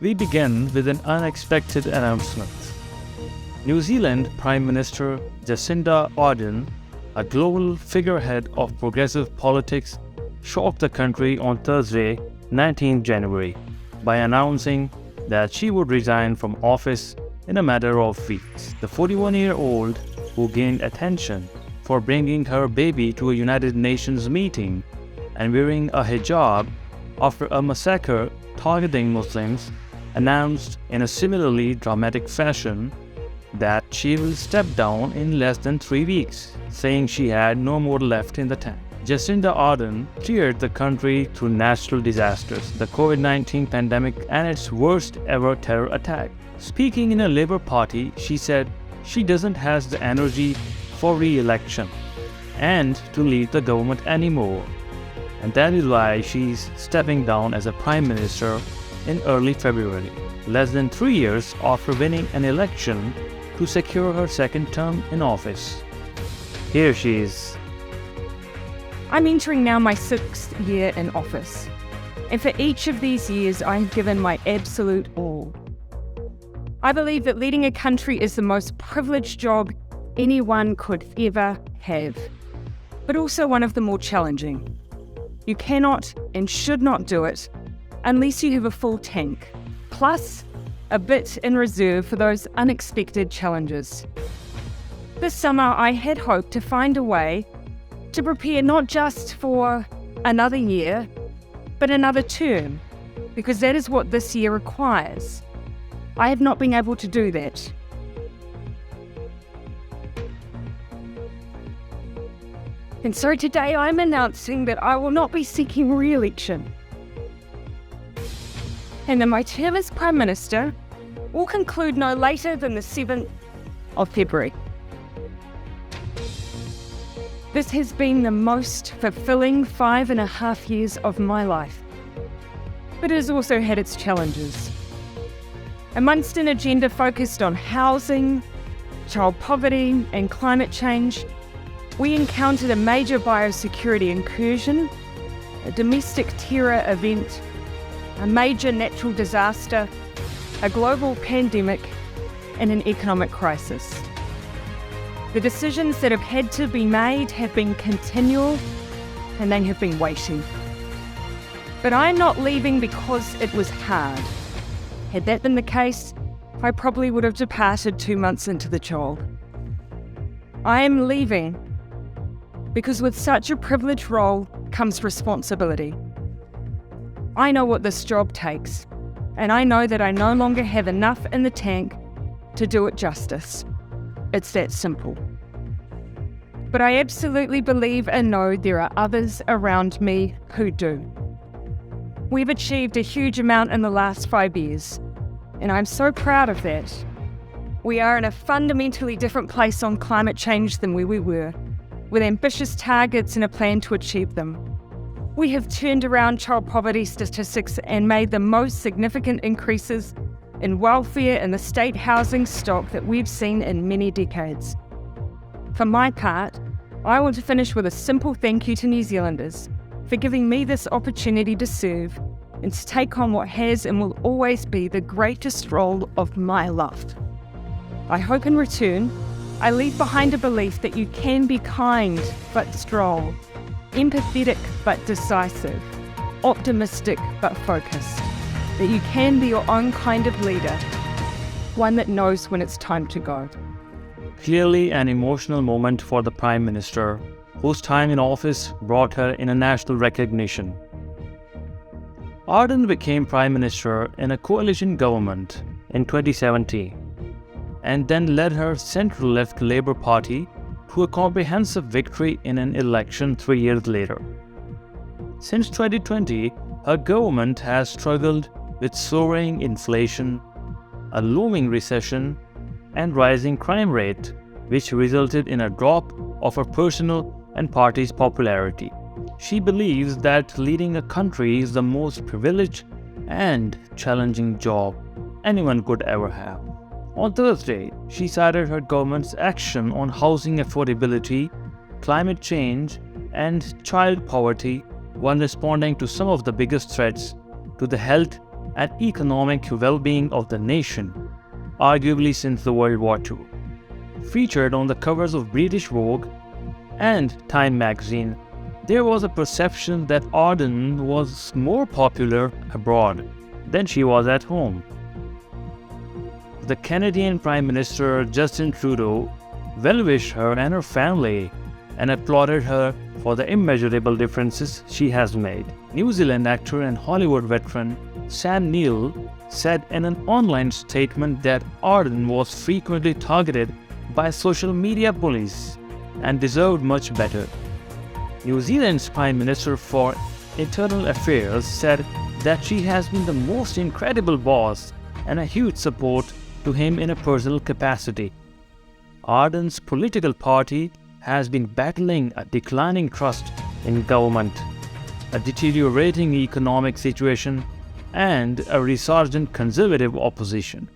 We begin with an unexpected announcement. New Zealand Prime Minister Jacinda Ardern, a global figurehead of progressive politics, shocked the country on Thursday, 19 January, by announcing that she would resign from office in a matter of weeks. The 41-year-old, who gained attention for bringing her baby to a United Nations meeting and wearing a hijab after a massacre targeting Muslims, announced in a similarly dramatic fashion that she will step down in less than 3 weeks, saying she had no more left in the tank. Jacinda Ardern steered the country through natural disasters, the COVID-19 pandemic, and its worst ever terror attack. Speaking in a Labour Party, she said she doesn't have the energy for re-election and to lead the government anymore, and that is why she's stepping down as a Prime Minister in early February, less than 3 years after winning an election to secure her second term in office. Here she is. I'm entering now my 6th year in office, and for each of these years I have given my absolute all. I believe that leading a country is the most privileged job anyone could ever have, but also one of the more challenging. You cannot and should not do it unless you have a full tank, plus a bit in reserve for those unexpected challenges. This summer I had hoped to find a way to prepare not just for another year, but another term, because that is what this year requires. I have not been able to do that. And so today I'm announcing that I will not be seeking re-election, and that my term as Prime Minister will conclude no later than the 7th of February. This has been the most fulfilling 5.5 years of my life, but it has also had its challenges. Amongst an agenda focused on housing, child poverty and climate change, we encountered a major biosecurity incursion, a domestic terror event, a major natural disaster, a global pandemic, and an economic crisis. The decisions that have had to be made have been continual, and they have been weighty. But I'm not leaving because it was hard. Had that been the case, I probably would have departed 2 months into the job. I am leaving because with such a privileged role comes responsibility. I know what this job takes, and I know that I no longer have enough in the tank to do it justice. It's that simple. But I absolutely believe and know there are others around me who do. We've achieved a huge amount in the last 5 years, and I'm so proud of that. We are in a fundamentally different place on climate change than where we were, with ambitious targets and a plan to achieve them. We have turned around child poverty statistics and made the most significant increases in welfare and the state housing stock that we've seen in many decades. For my part, I want to finish with a simple thank you to New Zealanders for giving me this opportunity to serve and to take on what has and will always be the greatest role of my life. I hope in return, I leave behind a belief that you can be kind but strong, empathetic but decisive, optimistic but focused, that you can be your own kind of leader, one that knows when it's time to go. Clearly an emotional moment for the Prime Minister, whose time in office brought her in a national recognition. Ardern became Prime Minister in a coalition government in 2017, and then led her centre-left Labour Party to a comprehensive victory in an election 3 years later. Since 2020, her government has struggled with soaring inflation, a looming recession, and rising crime rate, which resulted in a drop of her personal and party's popularity. She believes that leading a country is the most privileged and challenging job anyone could ever have. On Thursday, she cited her government's action on housing affordability, climate change, and child poverty when responding to some of the biggest threats to the health and economic well-being of the nation, arguably since the World War II. Featured on the covers of British Vogue and Time magazine, there was a perception that Ardern was more popular abroad than she was at home. The Canadian Prime Minister Justin Trudeau well-wished her and her family and applauded her for the immeasurable differences she has made. New Zealand actor and Hollywood veteran Sam Neill said in an online statement that Ardern was frequently targeted by social media bullies and deserved much better. New Zealand's Prime Minister for Internal Affairs said that she has been the most incredible boss and a huge support to him in a personal capacity. Ardern's political party has been battling a declining trust in government, a deteriorating economic situation, and a resurgent conservative opposition.